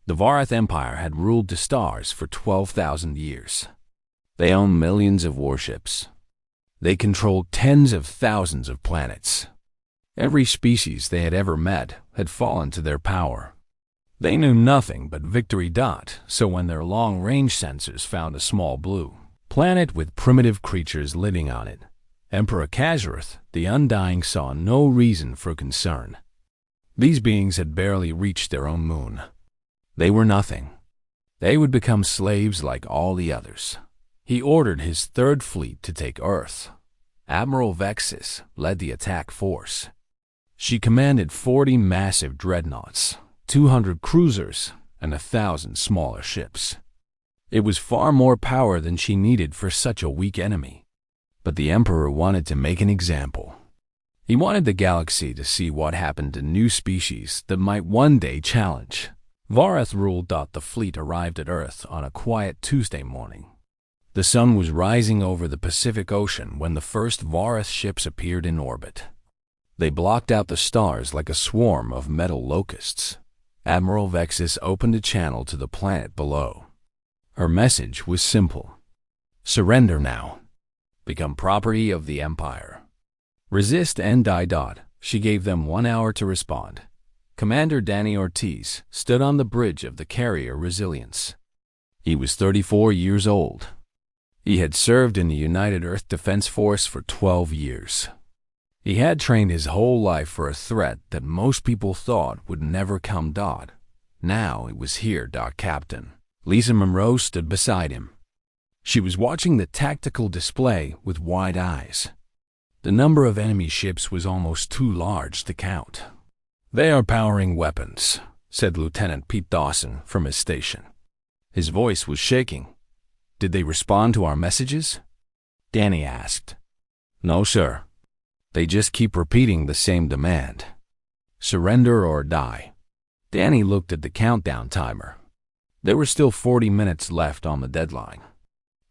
The Varth Empire had ruled the stars for 12,000 years. They owned millions of warships. They controlled tens of thousands of planets. Every species they had ever met had fallen to their power. They knew nothing but victory. So when their long-range sensors found a small blue planet with primitive creatures living on it, Emperor Kazareth, the Undying, saw no reason for concern. These beings had barely reached their own moon. They were nothing. They would become slaves like all the others. He ordered his third fleet to take Earth. Admiral Vexis led the attack force. She commanded 40 massive dreadnoughts, 200 cruisers, and 1,000 smaller ships. It was far more power than she needed for such a weak enemy. But the Emperor wanted to make an example. He wanted the galaxy to see what happened to new species that might one day challenge. Varth ruled. The fleet arrived at Earth on a quiet Tuesday morning. The sun was rising over the Pacific Ocean when the first Varth ships appeared in orbit. They blocked out the stars like a swarm of metal locusts. Admiral Vexis opened a channel to the planet below. Her message was simple. Surrender now. Become property of the Empire. Resist and die. She gave them 1 hour to respond. Commander Danny Ortiz stood on the bridge of the carrier Resilience. He was 34 years old. He had served in the United Earth Defense Force for 12 years. He had trained his whole life for a threat that most people thought would never come. Now it was here. Captain Lisa Monroe stood beside him. She was watching the tactical display with wide eyes. The number of enemy ships was almost too large to count. "They are powering weapons," said Lieutenant Pete Dawson from his station. His voice was shaking. "Did they respond to our messages?" Danny asked. "No, sir. They just keep repeating the same demand. Surrender or die." Danny looked at the countdown timer. There were still 40 minutes left on the deadline.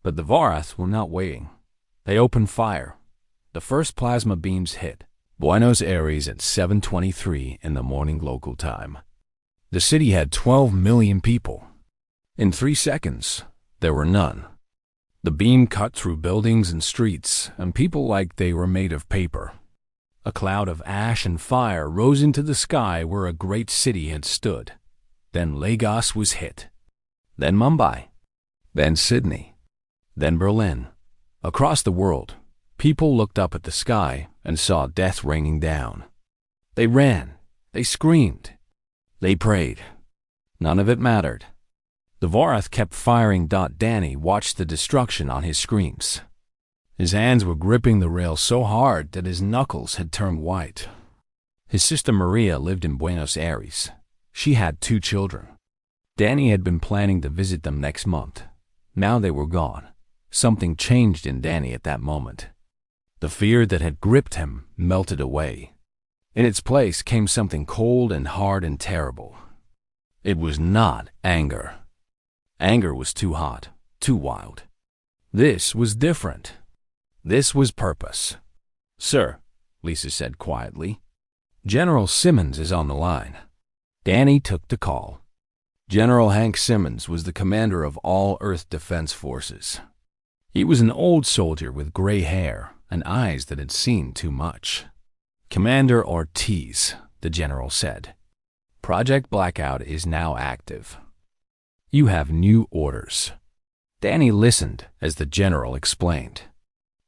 But the Varth were not waiting. They opened fire. The first plasma beams hit Buenos Aires at 7:23 in the morning local time. The city had 12 million people. In 3 seconds, there were none. The beam cut through buildings and streets, and people like they were made of paper. A cloud of ash and fire rose into the sky where a great city had stood. Then Lagos was hit. Then Mumbai. Then Sydney. Then Berlin. Across the world, people looked up at the sky and saw death raining down. They ran. They screamed. They prayed. None of it mattered. The Varth kept firing. Danny watched the destruction on his screens. His hands were gripping the rail so hard that his knuckles had turned white. His sister Maria lived in Buenos Aires. She had 2 children. Danny had been planning to visit them next month. Now they were gone. Something changed in Danny at that moment. The fear that had gripped him melted away. In its place came something cold and hard and terrible. It was not anger. Anger was too hot, too wild. This was different. This was purpose. "Sir," Lisa said quietly, "General Simmons is on the line." Danny took the call. General Hank Simmons was the commander of all Earth Defense Forces. He was an old soldier with gray hair and eyes that had seen too much. "Commander Ortiz," the general said, "Project Blackout is now active. You have new orders." Danny listened as the general explained.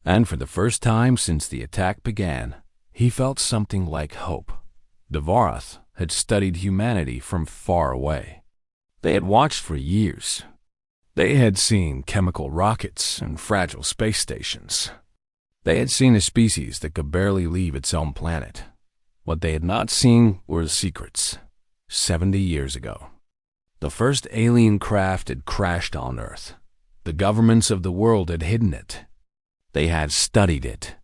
And for the first time since the attack began, he felt something like hope. The Varth had studied humanity from far away. They had watched for years. They had seen chemical rockets and fragile space stations. They had seen a species that could barely leave its own planet. What they had not seen were the secrets. 70 years ago, the first alien craft had crashed on Earth. The governments of the world had hidden it. They had studied it.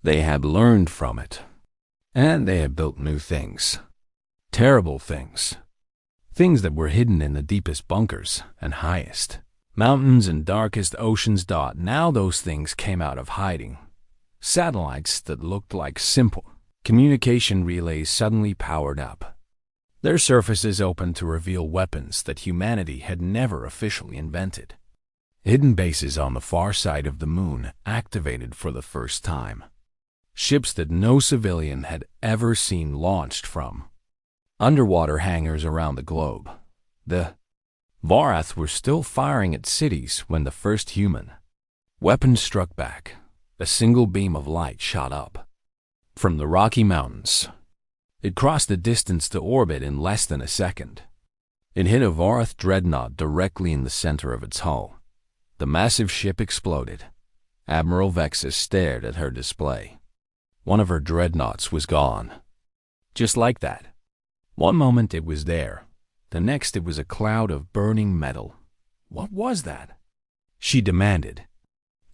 They had learned from it. And they had built new things. Terrible things. Things that were hidden in the deepest bunkers and highest mountains and darkest oceans. Now those things came out of hiding. Satellites that looked like simple communication relays suddenly powered up. Their surfaces opened to reveal weapons that humanity had never officially invented. Hidden bases on the far side of the moon activated for the first time. Ships that no civilian had ever seen launched from. Underwater hangars around the globe. The Varth were still firing at cities when the first human weapons struck back. A single beam of light shot up from the Rocky Mountains. It crossed the distance to orbit in less than a second. It hit a Varth dreadnought directly in the center of its hull. The massive ship exploded. Admiral Vexus stared at her display. One of her dreadnoughts was gone. Just like that. One moment it was there. The next it was a cloud of burning metal. What was that? She demanded.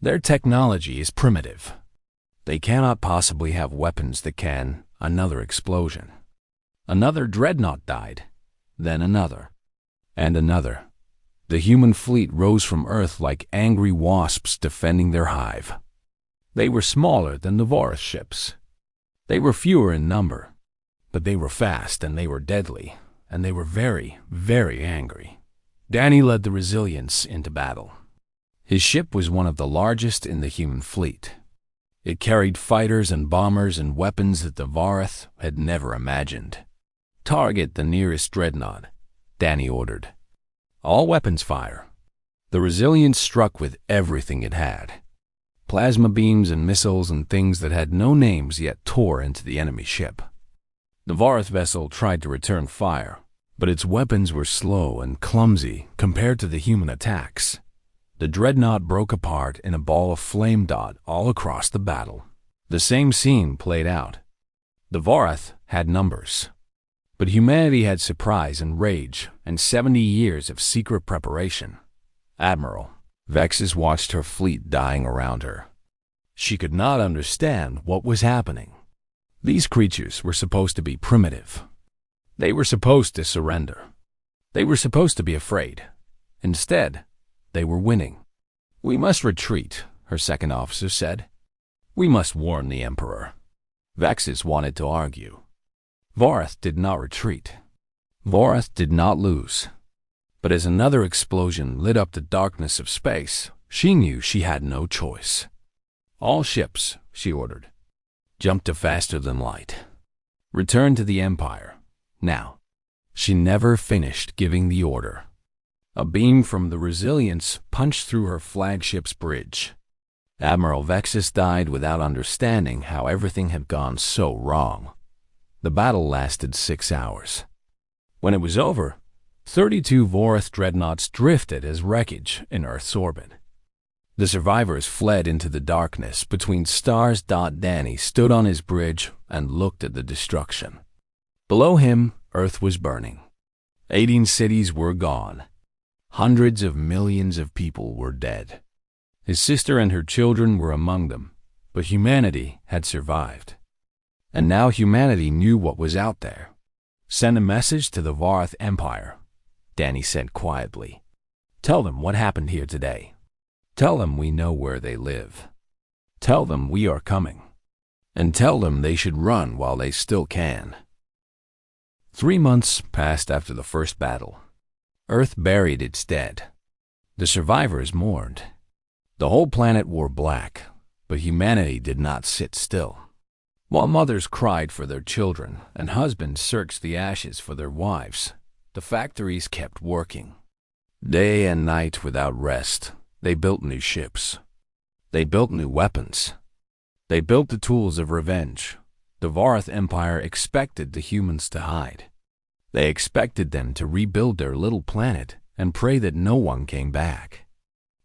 Their technology is primitive. They cannot possibly have weapons that can. Another explosion. Another dreadnought died. Then another. And another. The human fleet rose from Earth like angry wasps defending their hive. They were smaller than the Varth ships. They were fewer in number. But they were fast and they were deadly. And they were very, very angry. Danny led the Resilience into battle. His ship was one of the largest in the human fleet. It carried fighters and bombers and weapons that the Varth had never imagined. Target the nearest dreadnought, Danny ordered. All weapons fire. The Resilience struck with everything it had. Plasma beams and missiles and things that had no names yet tore into the enemy ship. The Varth vessel tried to return fire, but its weapons were slow and clumsy compared to the human attacks. The dreadnought broke apart in a ball of flame dot all across the battle. The same scene played out. The Varth had numbers. But humanity had surprise and rage and 70 years of secret preparation. Admiral Vexus watched her fleet dying around her. She could not understand what was happening. These creatures were supposed to be primitive. They were supposed to surrender. They were supposed to be afraid. Instead, they were winning. We must retreat, her second officer said. We must warn the Emperor. Vexus wanted to argue. Varth did not retreat. Varth did not lose. But as another explosion lit up the darkness of space, she knew she had no choice. All ships, she ordered, jump to faster than light. Return to the Empire. Now. She never finished giving the order. A beam from the Resilience punched through her flagship's bridge. Admiral Vexus died without understanding how everything had gone so wrong. The battle lasted 6 hours. When it was over, 32 Varth dreadnoughts drifted as wreckage in Earth's orbit. The survivors fled into the darkness between stars. Danny stood on his bridge and looked at the destruction. Below him, Earth was burning. 18 cities were gone. Hundreds of millions of people were dead. His sister and her children were among them, but humanity had survived. And now humanity knew what was out there. Send a message to the Varth Empire, Danny said quietly. Tell them what happened here today. Tell them we know where they live. Tell them we are coming. And tell them they should run while they still can. 3 months passed after the first battle. Earth buried its dead. The survivors mourned. The whole planet wore black, but humanity did not sit still. While mothers cried for their children and husbands searched the ashes for their wives, the factories kept working. Day and night without rest, they built new ships. They built new weapons. They built the tools of revenge. The Varth Empire expected the humans to hide. They expected them to rebuild their little planet and pray that no one came back.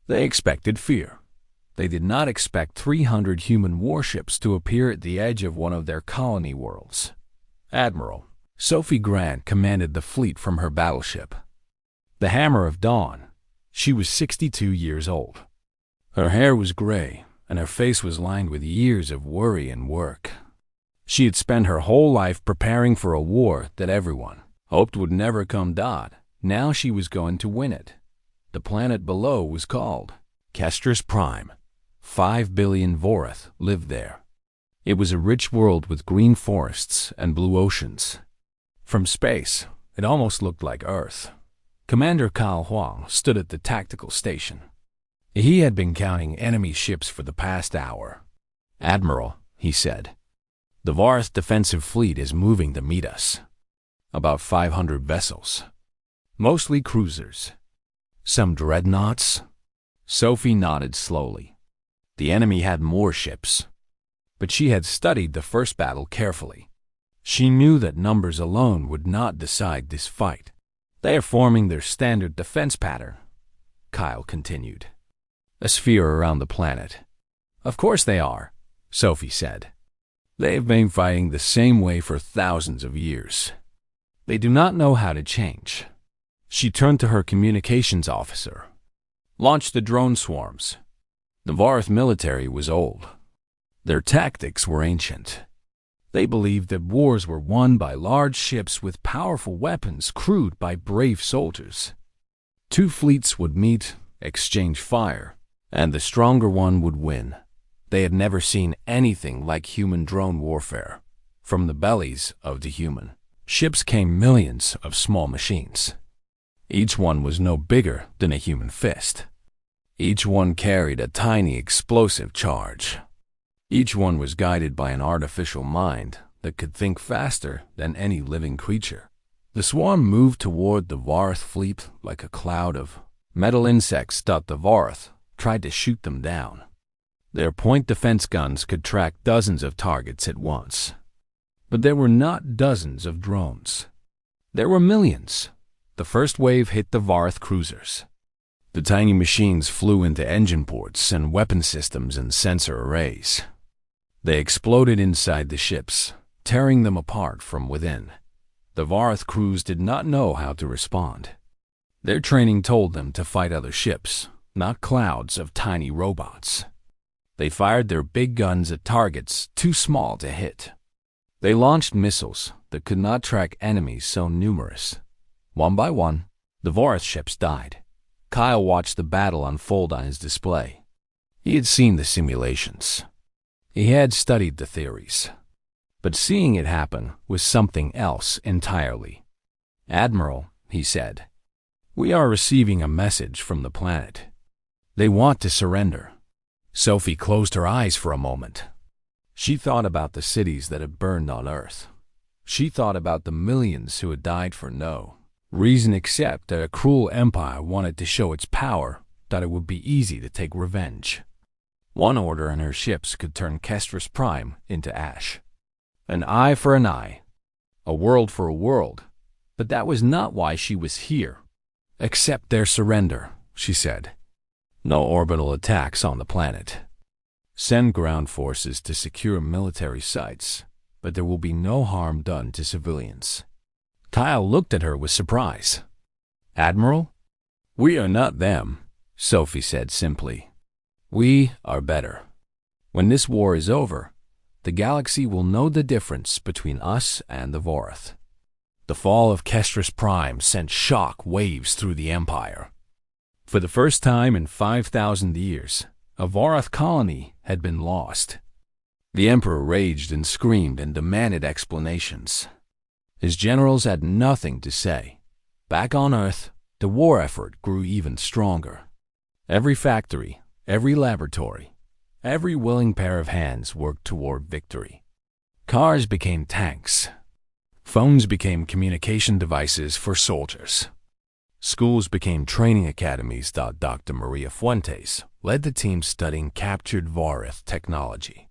They expected fear. They did not expect 300 human warships to appear at the edge of one of their colony worlds. Admiral Sophie Grant commanded the fleet from her battleship, the Hammer of Dawn. She was 62 years old. Her hair was gray, and her face was lined with years of worry and work. She had spent her whole life preparing for a war that everyone hoped would never come. Now she was going to win it. The planet below was called Kestrus Prime. 5 billion Varth lived there. It was a rich world with green forests and blue oceans. From space, it almost looked like Earth. Commander Kyle Huang stood at the tactical station. He had been counting enemy ships for the past hour. "Admiral," he said, "the Varth defensive fleet is moving to meet us. About 500 vessels. Mostly cruisers. Some dreadnoughts." Sophie nodded slowly. The enemy had more ships. But she had studied the first battle carefully. She knew that numbers alone would not decide this fight. "They are forming their standard defense pattern," Kyle continued. "A sphere around the planet." "Of course they are," Sophie said. "They have been fighting the same way for thousands of years. They do not know how to change." She turned to her communications officer. "Launch the drone swarms." The Varth military was old. Their tactics were ancient. They believed that wars were won by large ships with powerful weapons crewed by brave soldiers. Two fleets would meet, exchange fire, and the stronger one would win. They had never seen anything like human drone warfare. From the bellies of the human ships came millions of small machines. Each one was no bigger than a human fist. Each one carried a tiny explosive charge. Each one was guided by an artificial mind that could think faster than any living creature. The swarm moved toward the Varth fleet like a cloud of metal insects. The Varth tried to shoot them down. Their point defense guns could track dozens of targets at once. But there were not dozens of drones. There were millions. The first wave hit the Varth cruisers. The tiny machines flew into engine ports and weapon systems and sensor arrays. They exploded inside the ships, tearing them apart from within. The Varth crews did not know how to respond. Their training told them to fight other ships, not clouds of tiny robots. They fired their big guns at targets too small to hit. They launched missiles that could not track enemies so numerous. One by one, the Varth ships died. Kyle watched the battle unfold on his display. He had seen the simulations. He had studied the theories. But seeing it happen was something else entirely. "Admiral," he said, "we are receiving a message from the planet. They want to surrender." Sophie closed her eyes for a moment. She thought about the cities that had burned on Earth. She thought about the millions who had died for no reason except that a cruel empire wanted to show its power, that it would be easy to take revenge. One order and her ships could turn Kestris Prime into ash. An eye for an eye. A world for a world. But that was not why she was here. "Accept their surrender," she said. "No orbital attacks on the planet. Send ground forces to secure military sites, but there will be no harm done to civilians." Kyle looked at her with surprise. "Admiral?" "We are not them," Sophie said simply. "We are better. When this war is over, the galaxy will know the difference between us and the Varth." The fall of Kestris Prime sent shock waves through the Empire. For the first time in 5,000 years, a Varth colony had been lost. The Emperor raged and screamed and demanded explanations. His generals had nothing to say. Back on Earth, the war effort grew even stronger. Every factory, every laboratory, every willing pair of hands worked toward victory. Cars became tanks. Phones became communication devices for soldiers. Schools became training academies. Dr. Maria Fuentes led the team studying captured Varth technology.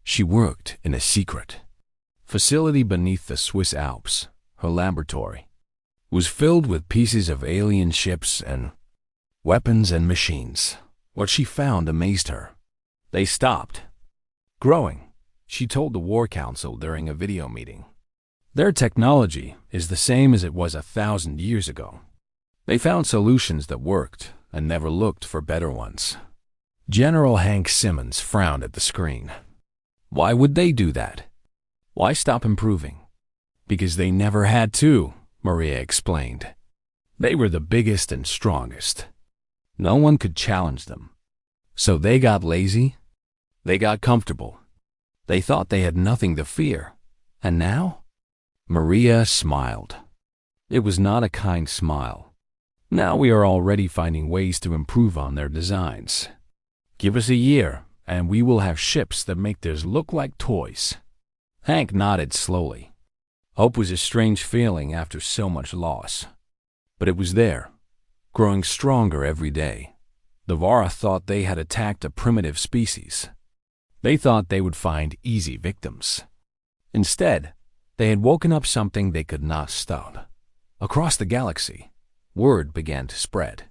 She worked in a secret facility beneath the Swiss Alps. Her laboratory was filled with pieces of alien ships and weapons and machines. What she found amazed her. They stopped growing, she told the War Council during a video meeting. Their technology is the same as it was 1,000 years ago. They found solutions that worked and never looked for better ones. General Hank Simmons frowned at the screen. Why would they do that? Why stop improving? Because they never had to, Maria explained. They were the biggest and strongest. No one could challenge them. So they got lazy. They got comfortable. They thought they had nothing to fear. And now? Maria smiled. It was not a kind smile. Now we are already finding ways to improve on their designs. Give us a year, and we will have ships that make theirs look like toys. Hank nodded slowly. Hope was a strange feeling after so much loss. But it was there, growing stronger every day. The Varth thought they had attacked a primitive species. They thought they would find easy victims. Instead, they had woken up something they could not stop. Across the galaxy, word began to spread.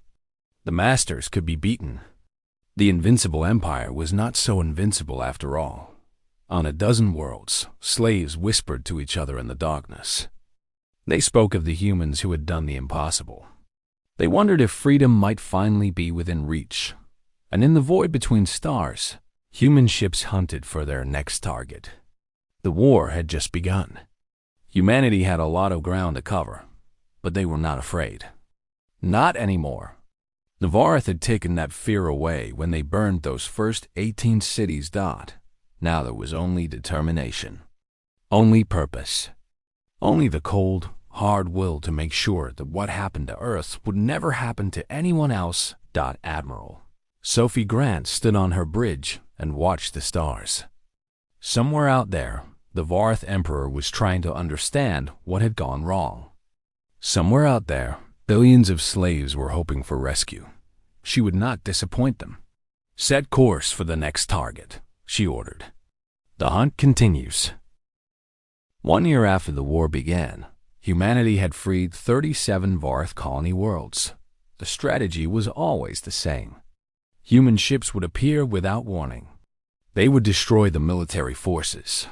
The Masters could be beaten. The invincible empire was not so invincible after all. On a dozen worlds, slaves whispered to each other in the darkness. They spoke of the humans who had done the impossible. They wondered if freedom might finally be within reach. And in the void between stars, human ships hunted for their next target. The war had just begun. Humanity had a lot of ground to cover, but they were not afraid. Not anymore. The Varth had taken that fear away when they burned those first 18 cities. Now there was only determination. Only purpose. Only the cold, hard will to make sure that what happened to Earth would never happen to anyone else. Admiral Sophie Grant stood on her bridge and watched the stars. Somewhere out there, the Varth Emperor was trying to understand what had gone wrong. Somewhere out there, billions of slaves were hoping for rescue. She would not disappoint them. Set course for the next target, she ordered. The hunt continues. 1 year after the war began, humanity had freed 37 Varth colony worlds. The strategy was always the same. Human ships would appear without warning. They would destroy the military forces.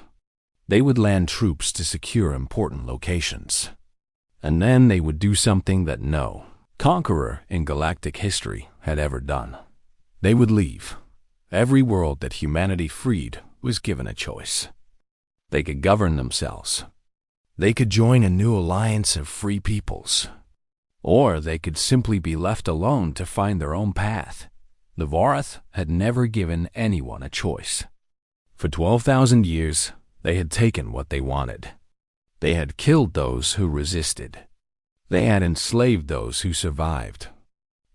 They would land troops to secure important locations. And then they would do something that no conqueror in galactic history had ever done. They would leave. Every world that humanity freed was given a choice. They could govern themselves. They could join a new alliance of free peoples. Or they could simply be left alone to find their own path. The Varth had never given anyone a choice. For 12,000 years, they had taken what they wanted. They had killed those who resisted. They had enslaved those who survived.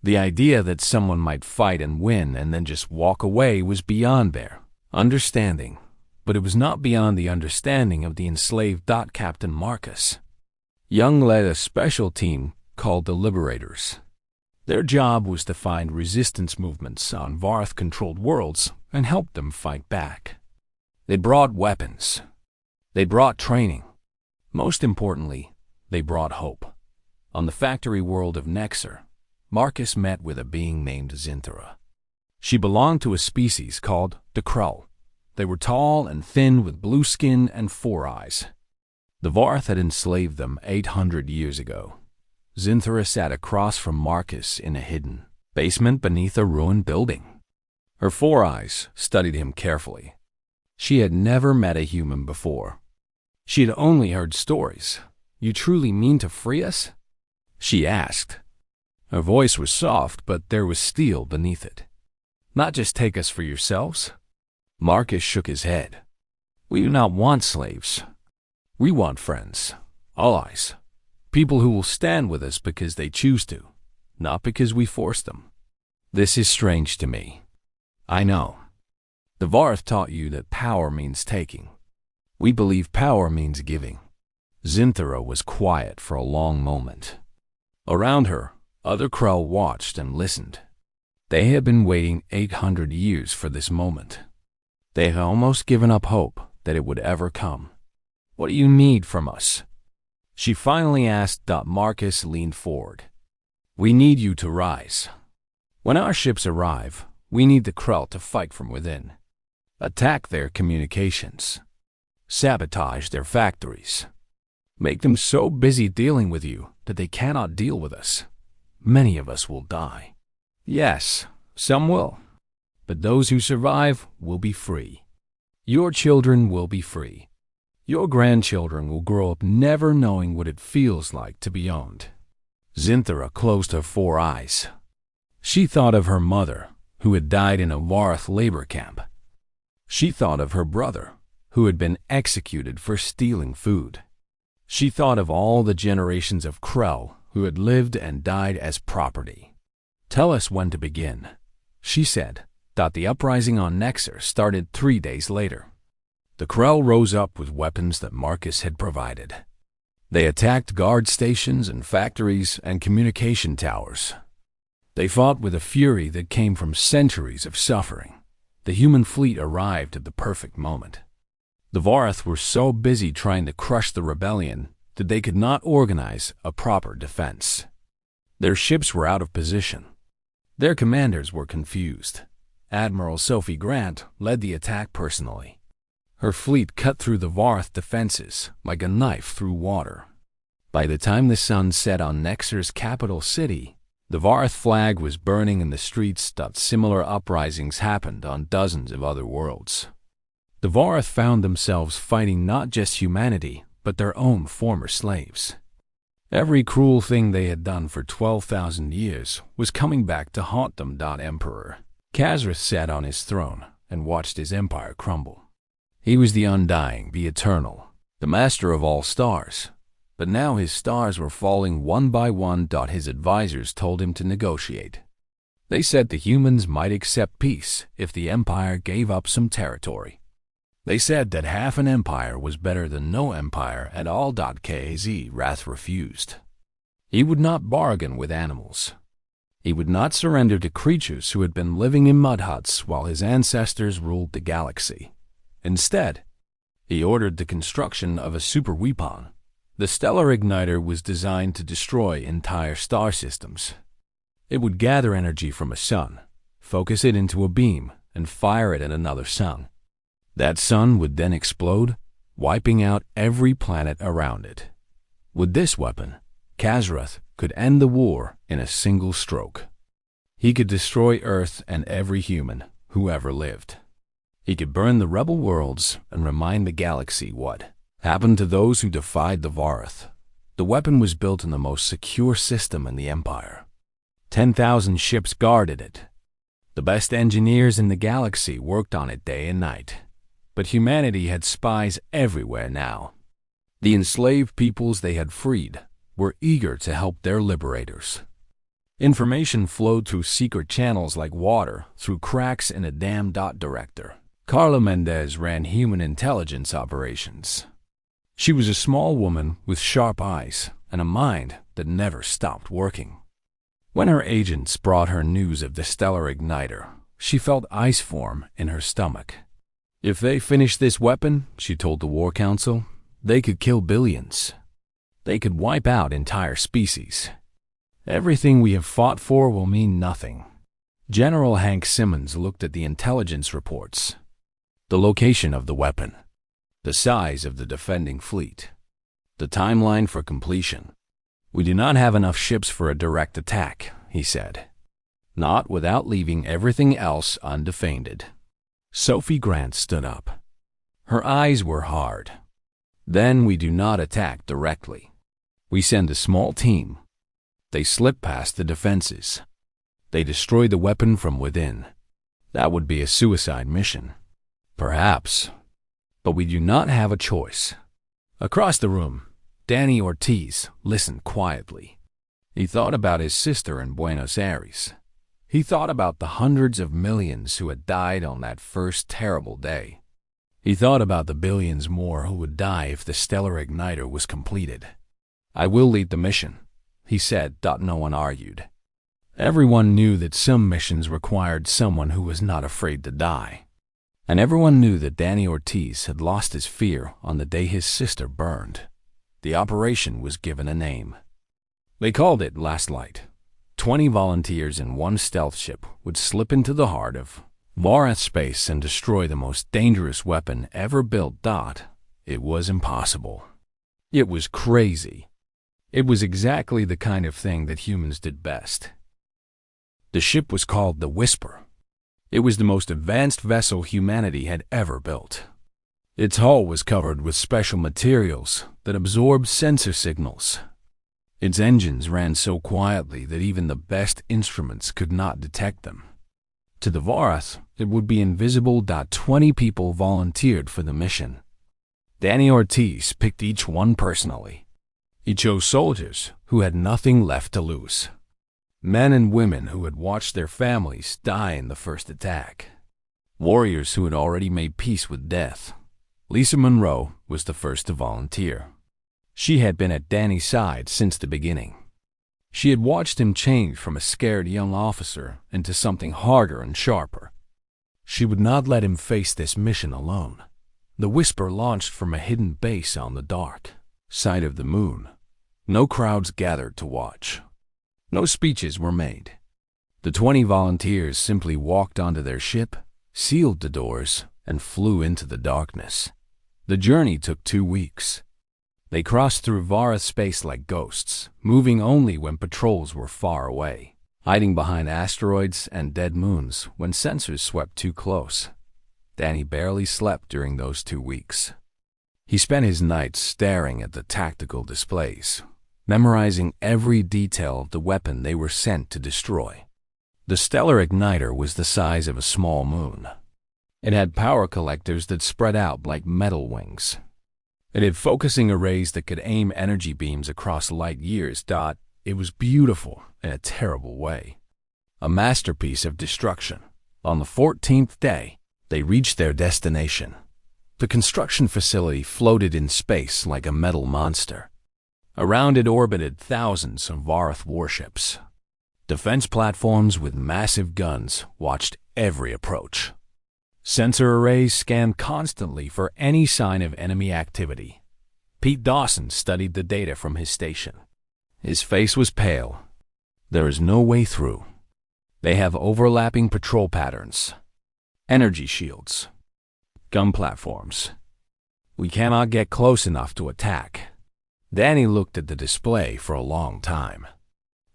The idea that someone might fight and win and then just walk away was beyond their understanding. But it was not beyond the understanding of the enslaved. Captain Marcus Young led a special team called the Liberators. Their job was to find resistance movements on Varth-controlled worlds and help them fight back. They brought weapons. They brought training. Most importantly, they brought hope. On the factory world of Nexer, Marcus met with a being named Zinthara. She belonged to a species called the Krull. They were tall and thin with blue skin and 4 eyes. The Varth had enslaved them 800 years ago. Zinthara sat across from Marcus in a hidden basement beneath a ruined building. Her 4 eyes studied him carefully. She had never met a human before. She had only heard stories. "You truly mean to free us?" she asked. Her voice was soft, but there was steel beneath it. "Not just take us for yourselves?" Marcus shook his head. "We do not want slaves. We want friends, allies, people who will stand with us because they choose to, not because we force them." "This is strange to me." "I know. The Varth taught you that power means taking. We believe power means giving." Zinthara was quiet for a long moment. Around her, other Krull watched and listened. They had been waiting 800 years for this moment. They had almost given up hope that it would ever come. "What do you need from us?" she finally asked. Marcus leaned forward. "We need you to rise. When our ships arrive, we need the Krull to fight from within. Attack their communications. Sabotage their factories. Make them so busy dealing with you that they cannot deal with us. Many of us will die. Yes, some will. But those who survive will be free. Your children will be free. Your grandchildren will grow up never knowing what it feels like to be owned." Zinthara closed her 4 eyes. She thought of her mother, who had died in a Varth labor camp. She thought of her brother, who had been executed for stealing food. She thought of all the generations of Krell who had lived and died as property. "Tell us when to begin," she said. The uprising on Nexer started 3 days later. The Krell rose up with weapons that Marcus had provided. They attacked guard stations and factories and communication towers. They fought with a fury that came from centuries of suffering. The human fleet arrived at the perfect moment. The Varth were so busy trying to crush the rebellion that they could not organize a proper defense. Their ships were out of position. Their commanders were confused. Admiral Sophie Grant led the attack personally. Her fleet cut through the Varth defenses like a knife through water. By the time the sun set on Nexer's capital city, the Varth flag was burning in the streets. Similar uprisings happened on dozens of other worlds. The Varth found themselves fighting not just humanity, but their own former slaves. Every cruel thing they had done for 12,000 years was coming back to haunt them. Emperor Khazrith sat on his throne and watched his empire crumble. He was the undying, the eternal, the master of all stars. But now his stars were falling one by one. His advisors told him to negotiate. They said the humans might accept peace if the empire gave up some territory. They said that half an empire was better than no empire at all. Khazrith refused. He would not bargain with animals. He would not surrender to creatures who had been living in mud huts while his ancestors ruled the galaxy. Instead, he ordered the construction of a super weapon. The stellar igniter was designed to destroy entire star systems. It would gather energy from a sun, focus it into a beam, and fire it at another sun. That sun would then explode, wiping out every planet around it. With this weapon, Khazrith could end the war in a single stroke. He could destroy Earth and every human who ever lived. He could burn the rebel worlds and remind the galaxy what happened to those who defied the Varth. The weapon was built in the most secure system in the Empire. 10,000 ships guarded it. The best engineers in the galaxy worked on it day and night. But humanity had spies everywhere now. The enslaved peoples they had freed were eager to help their liberators. Information flowed through secret channels like water through cracks in a dam. Director Carla Mendez ran human intelligence operations. She was a small woman with sharp eyes and a mind that never stopped working. When her agents brought her news of the stellar igniter, she felt ice form in her stomach. If they finished this weapon, she told the War Council, they could kill billions. They could wipe out entire species. Everything we have fought for will mean nothing. General Hank Simmons looked at the intelligence reports. The location of the weapon. The size of the defending fleet. The timeline for completion. We do not have enough ships for a direct attack, he said. Not without leaving everything else undefended. Sophie Grant stood up. Her eyes were hard. Then we do not attack directly. We send a small team. They slip past the defenses. They destroy the weapon from within. That would be a suicide mission. Perhaps. But we do not have a choice. Across the room, Danny Ortiz listened quietly. He thought about his sister in Buenos Aires. He thought about the hundreds of millions who had died on that first terrible day. He thought about the billions more who would die if the stellar igniter was completed. I will lead the mission, he said. No one argued. Everyone knew that some missions required someone who was not afraid to die. And everyone knew that Danny Ortiz had lost his fear on the day his sister burned. The operation was given a name. They called it Last Light. 20 volunteers in one stealth ship would slip into the heart of Varth space and destroy the most dangerous weapon ever built. It was impossible. It was crazy. It was exactly the kind of thing that humans did best. The ship was called the Whisper. It was the most advanced vessel humanity had ever built. Its hull was covered with special materials that absorbed sensor signals. Its engines ran so quietly that even the best instruments could not detect them. To the Varth, it would be invisible. 20 people volunteered for the mission. Danny Ortiz picked each one personally. He chose soldiers who had nothing left to lose. Men and women who had watched their families die in the first attack. Warriors who had already made peace with death. Lisa Monroe was the first to volunteer. She had been at Danny's side since the beginning. She had watched him change from a scared young officer into something harder and sharper. She would not let him face this mission alone. The Whisper launched from a hidden base on the dark side of the moon. No crowds gathered to watch. No speeches were made. The 20 volunteers simply walked onto their ship, sealed the doors, and flew into the darkness. The journey took 2 weeks. They crossed through Varth space like ghosts, moving only when patrols were far away, hiding behind asteroids and dead moons when sensors swept too close. Danny barely slept during those 2 weeks. He spent his nights staring at the tactical displays, memorizing every detail of the weapon they were sent to destroy. The stellar igniter was the size of a small moon. It had power collectors that spread out like metal wings. It had focusing arrays that could aim energy beams across light years. It was beautiful in a terrible way. A masterpiece of destruction. On the 14th day, they reached their destination. The construction facility floated in space like a metal monster. Around it orbited thousands of Varth warships. Defense platforms with massive guns watched every approach. Sensor arrays scanned constantly for any sign of enemy activity. Pete Dawson studied the data from his station. His face was pale. There is no way through. They have overlapping patrol patterns. Energy shields. Gun platforms. We cannot get close enough to attack. Danny looked at the display for a long time.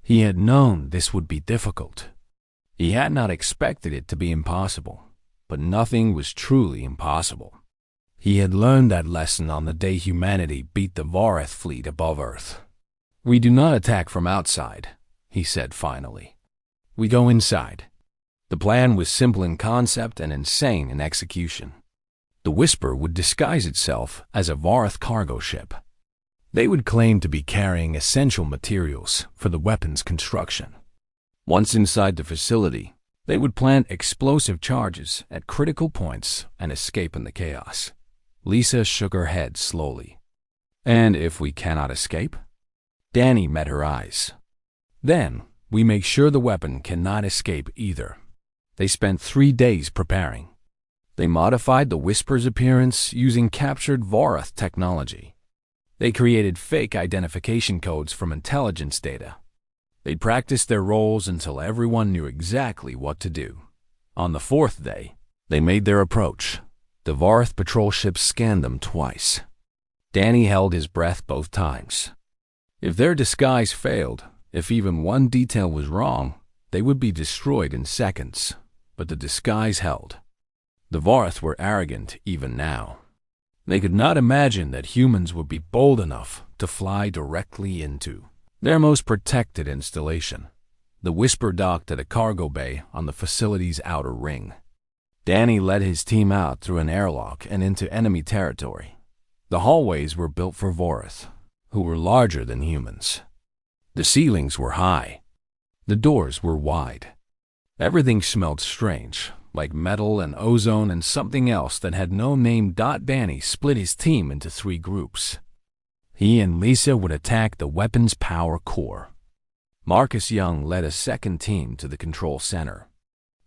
He had known this would be difficult. He had not expected it to be impossible, but nothing was truly impossible. He had learned that lesson on the day humanity beat the Varth fleet above Earth. We do not attack from outside, he said finally. We go inside. The plan was simple in concept and insane in execution. The Whisper would disguise itself as a Varth cargo ship. They would claim to be carrying essential materials for the weapon's construction. Once inside the facility, they would plant explosive charges at critical points and escape in the chaos. Lisa shook her head slowly. And if we cannot escape? Danny met her eyes. Then, we make sure the weapon cannot escape either. They spent 3 days preparing. They modified the Whisper's appearance using captured Varth technology. They created fake identification codes from intelligence data. They practiced their roles until everyone knew exactly what to do. On the 4th day, they made their approach. The Varth patrol ships scanned them twice. Danny held his breath both times. If their disguise failed, if even one detail was wrong, they would be destroyed in seconds. But the disguise held. The Varth were arrogant even now. They could not imagine that humans would be bold enough to fly directly into their most protected installation. The Whisper docked at a cargo bay on the facility's outer ring. Danny led his team out through an airlock and into enemy territory. The hallways were built for Varth, who were larger than humans. The ceilings were high. The doors were wide. Everything smelled strange, like metal and ozone and something else that had no name. Danny split his team into 3 groups. He and Lisa would attack the weapon's power core. Marcus Young led a second team to the control center.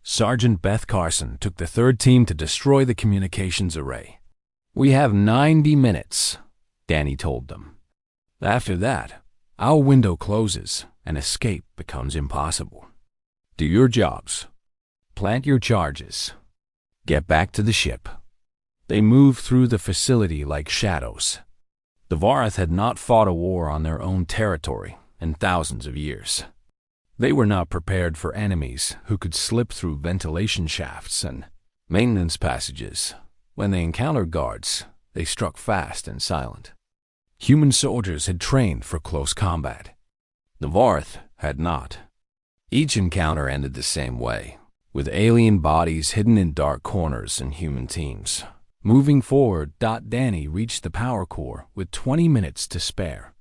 Sergeant Beth Carson took the 3rd team to destroy the communications array. We have 90 minutes, Danny told them. After that, our window closes and escape becomes impossible. Do your jobs. Plant your charges. Get back to the ship. They moved through the facility like shadows. The Varth had not fought a war on their own territory in thousands of years. They were not prepared for enemies who could slip through ventilation shafts and maintenance passages. When they encountered guards, they struck fast and silent. Human soldiers had trained for close combat. The Varth had not. Each encounter ended the same way, with alien bodies hidden in dark corners and human teams Moving forward, Danny reached the power core with 20 minutes to spare.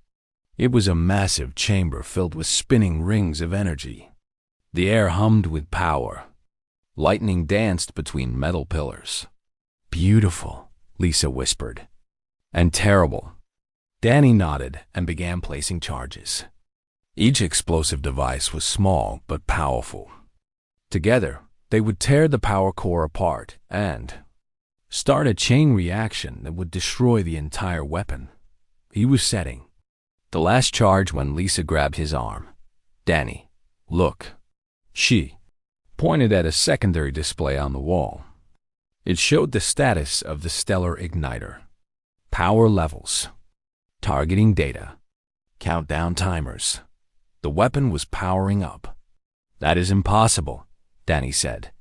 It was a massive chamber filled with spinning rings of energy. The air hummed with power. Lightning danced between metal pillars. "Beautiful," Lisa whispered. "And terrible." Danny nodded and began placing charges. Each explosive device was small but powerful. Together, they would tear the power core apart and start a chain reaction that would destroy the entire weapon. He was setting the last charge when Lisa grabbed his arm. "Danny, look." She pointed at a secondary display on the wall. It showed the status of the stellar igniter, power levels, targeting data, countdown timers. The weapon was powering up. "That is impossible," Danny said.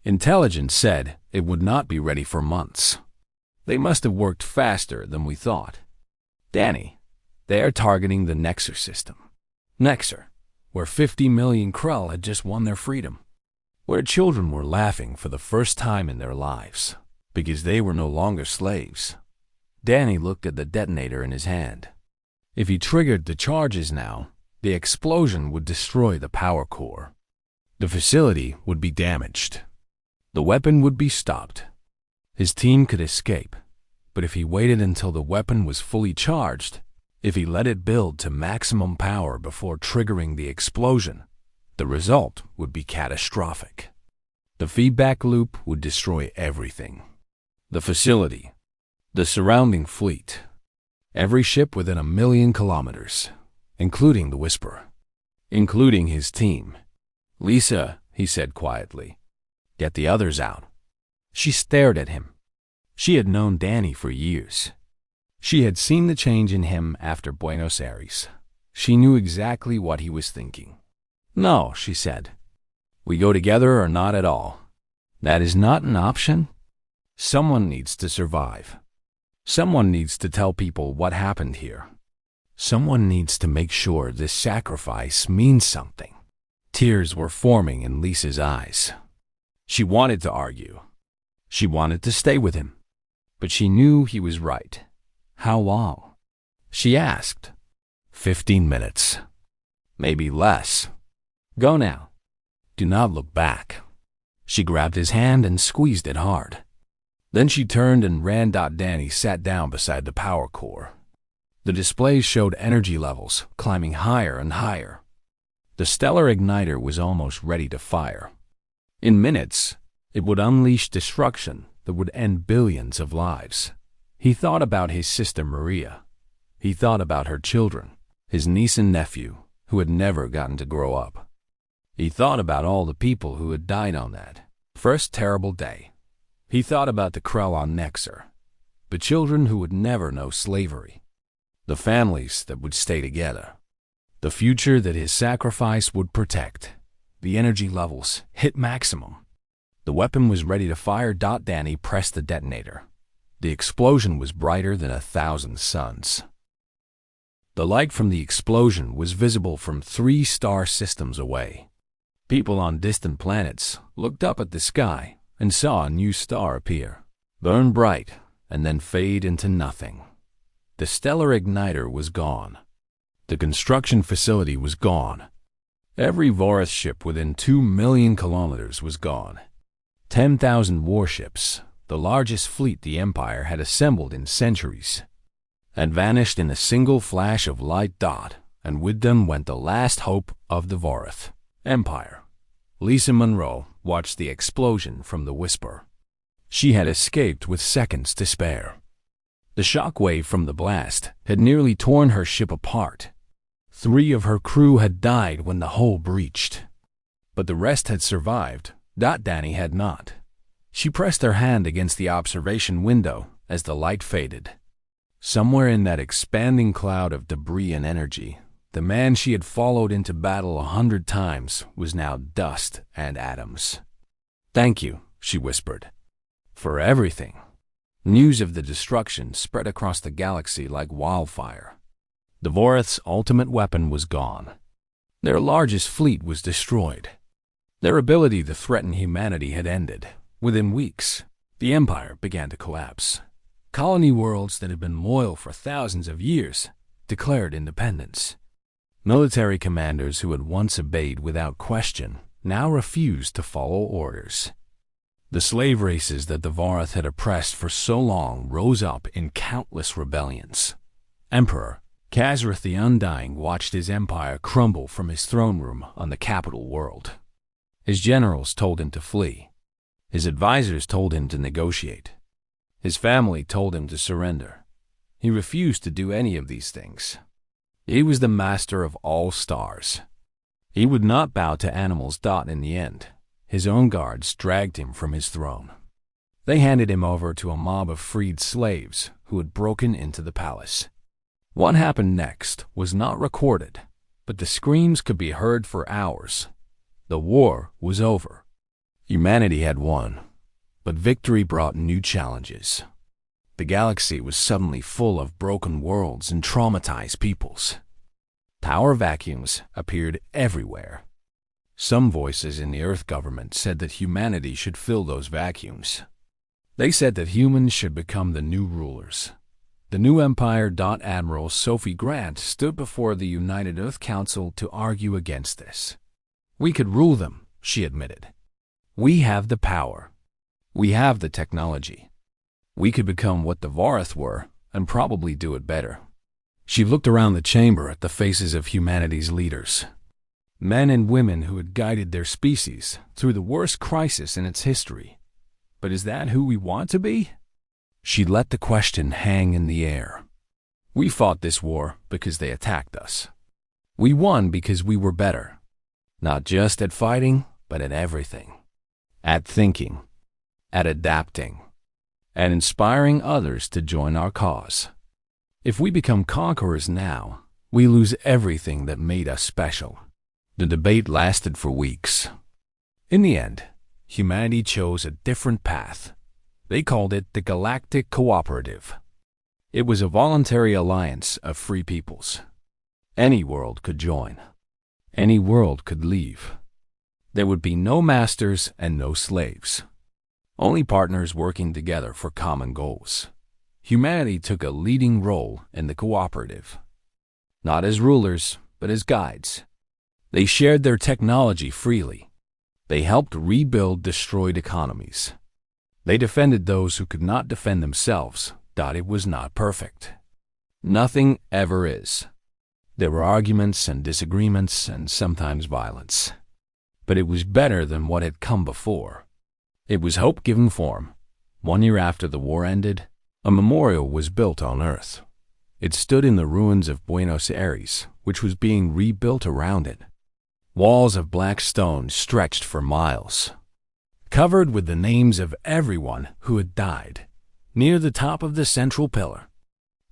"Intelligence said it would not be ready for months. They must have worked faster than we thought." "Danny, they are targeting the Nexer system. Nexer, where 50 million Krell had just won their freedom. Where children were laughing for the first time in their lives, because they were no longer slaves." Danny looked at the detonator in his hand. If he triggered the charges now, the explosion would destroy the power core. The facility would be damaged. The weapon would be stopped. His team could escape, but if he waited until the weapon was fully charged, if he let it build to maximum power before triggering the explosion, the result would be catastrophic. The feedback loop would destroy everything. The facility, the surrounding fleet, every ship within 1,000,000 kilometers, including the Whisperer, including his team. "Lisa," he said quietly, "get the others out." She stared at him. She had known Danny for years. She had seen the change in him after Buenos Aires. She knew exactly what he was thinking. "No," she said. "We go together or not at all. That is not an option. Someone needs to survive. Someone needs to tell people what happened here. Someone needs to make sure this sacrifice means something." Tears were forming in Lisa's eyes. She wanted to argue. She wanted to stay with him. But she knew he was right. "How long?" she asked. 15 minutes. Maybe less. "Go now. Do not look back." She grabbed his hand and squeezed it hard. Then she turned and ran. Danny sat down beside the power core. The displays showed energy levels climbing higher and higher. The stellar igniter was almost ready to fire. In minutes, it would unleash destruction that would end billions of lives. He thought about his sister Maria. He thought about her children, his niece and nephew, who had never gotten to grow up. He thought about all the people who had died on that first terrible day. He thought about the Krell on Nexer, the children who would never know slavery, the families that would stay together, the future that his sacrifice would protect. The energy levels hit maximum. The weapon was ready to fire. Danny pressed the detonator. The explosion was brighter than 1,000 suns. The light from the explosion was visible from 3 star systems away. People on distant planets looked up at the sky and saw a new star appear, burn bright, and then fade into nothing. The stellar igniter was gone. The construction facility was gone. Every Varth ship within 2,000,000 kilometers was gone. 10,000 warships, the largest fleet the Empire had assembled in centuries, had vanished in a single flash of light. And with them went the last hope of the Varth Empire. Lisa Monroe watched the explosion from the Whisper. She had escaped with seconds to spare. The shockwave from the blast had nearly torn her ship apart. 3 of her crew had died when the hull breached. But the rest had survived. Danny had not. She pressed her hand against the observation window as the light faded. Somewhere in that expanding cloud of debris and energy, the man she had followed into battle 100 times was now dust and atoms. "Thank you," she whispered, "for everything." News of the destruction spread across the galaxy like wildfire. The Varth's ultimate weapon was gone. Their largest fleet was destroyed. Their ability to threaten humanity had ended. Within weeks, The empire began to collapse. Colony worlds that had been loyal for thousands of years declared independence. Military commanders who had once obeyed without question now refused to follow orders. The slave races that the Varth had oppressed for so long rose up in countless rebellions. Emperor Khazrith the Undying watched his empire crumble from his throne room on the capital world. His generals told him to flee. His advisors told him to negotiate. His family told him to surrender. He refused to do any of these things. He was the master of all stars. He would not bow to animals. In the end, his own guards dragged him from his throne. They handed him over to a mob of freed slaves who had broken into the palace. What happened next was not recorded, but the screams could be heard for hours. The war was over. Humanity had won, but victory brought new challenges. The galaxy was suddenly full of broken worlds and traumatized peoples. Power vacuums appeared everywhere. Some voices in the Earth government said that humanity should fill those vacuums. They said that humans should become the new rulers. The new empire. Admiral Sophie Grant stood before the United Earth Council to argue against this. "We could rule them," she admitted. "We have the power. We have the technology. We could become what the Varth were and probably do it better." She looked around the chamber at the faces of humanity's leaders. Men and women who had guided their species through the worst crisis in its history. But is that who we want to be? She let the question hang in the air. We fought this war because they attacked us. We won because we were better. Not just at fighting, but at everything. At thinking. At adapting. At inspiring others to join our cause. If we become conquerors now, we lose everything that made us special. The debate lasted for weeks. In the end, humanity chose a different path. They called it the Galactic Cooperative. It was a voluntary alliance of free peoples. Any world could join. Any world could leave. There would be no masters and no slaves. Only partners working together for common goals. Humanity took a leading role in the cooperative. Not as rulers, but as guides. They shared their technology freely. They helped rebuild destroyed economies. They defended those who could not defend themselves. It was not perfect. Nothing ever is. There were arguments and disagreements and sometimes violence. But it was better than what had come before. It was hope given form. 1 year after the war ended, a memorial was built on Earth. It stood in the ruins of Buenos Aires, which was being rebuilt around it. Walls of black stone stretched for miles, covered with the names of everyone who had died. Near the top of the central pillar,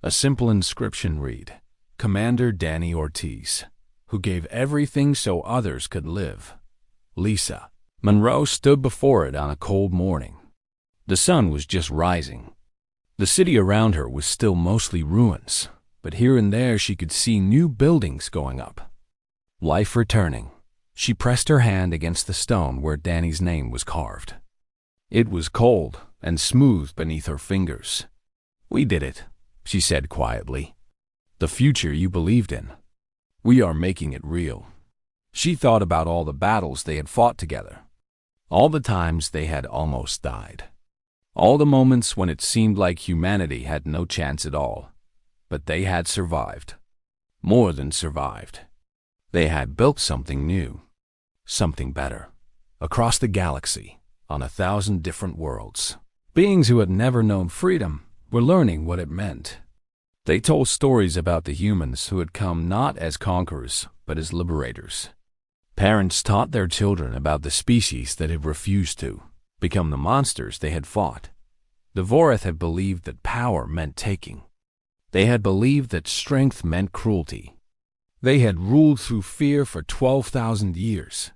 a simple inscription read, "Commander Danny Ortiz, who gave everything so others could live. Lisa." Monroe stood before it on a cold morning. The sun was just rising. The city around her was still mostly ruins, but here and there she could see new buildings going up. Life returning. She pressed her hand against the stone where Danny's name was carved. It was cold and smooth beneath her fingers. "We did it," she said quietly. "The future you believed in. We are making it real." She thought about all the battles they had fought together. All the times they had almost died. All the moments when it seemed like humanity had no chance at all. But they had survived. More than survived. They had built something new. Something better. Across the galaxy, on 1,000 different worlds. Beings who had never known freedom were learning what it meant. They told stories about the humans who had come not as conquerors, but as liberators. Parents taught their children about the species that had refused to become the monsters they had fought. The Varth had believed that power meant taking. They had believed that strength meant cruelty. They had ruled through fear for 12,000 years.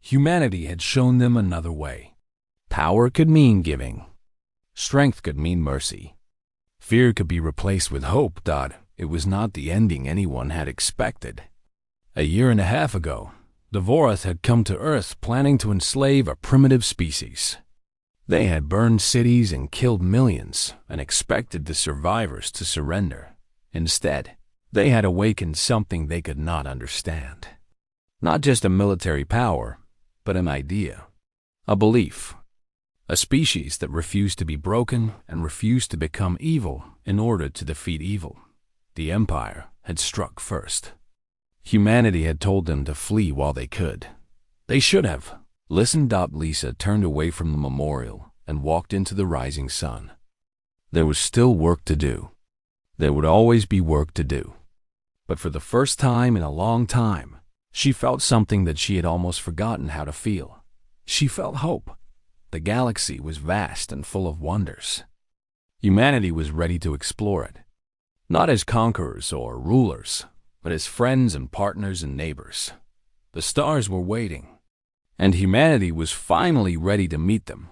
Humanity had shown them another way. Power could mean giving. Strength could mean mercy. Fear could be replaced with hope. It was not the ending anyone had expected. 1.5 years ago, the Varth had come to Earth planning to enslave a primitive species. They had burned cities and killed millions and expected the survivors to surrender. Instead, they had awakened something they could not understand. Not just a military power, but an idea, a belief, a species that refused to be broken and refused to become evil in order to defeat evil. The Empire had struck first. Humanity had told them to flee while they could. They should have. Listened. Lisa turned away from the memorial and walked into the rising sun. There was still work to do. There would always be work to do. But for the first time in a long time, she felt something that she had almost forgotten how to feel. She felt hope. The galaxy was vast and full of wonders. Humanity was ready to explore it. Not as conquerors or rulers, but as friends and partners and neighbors. The stars were waiting, and humanity was finally ready to meet them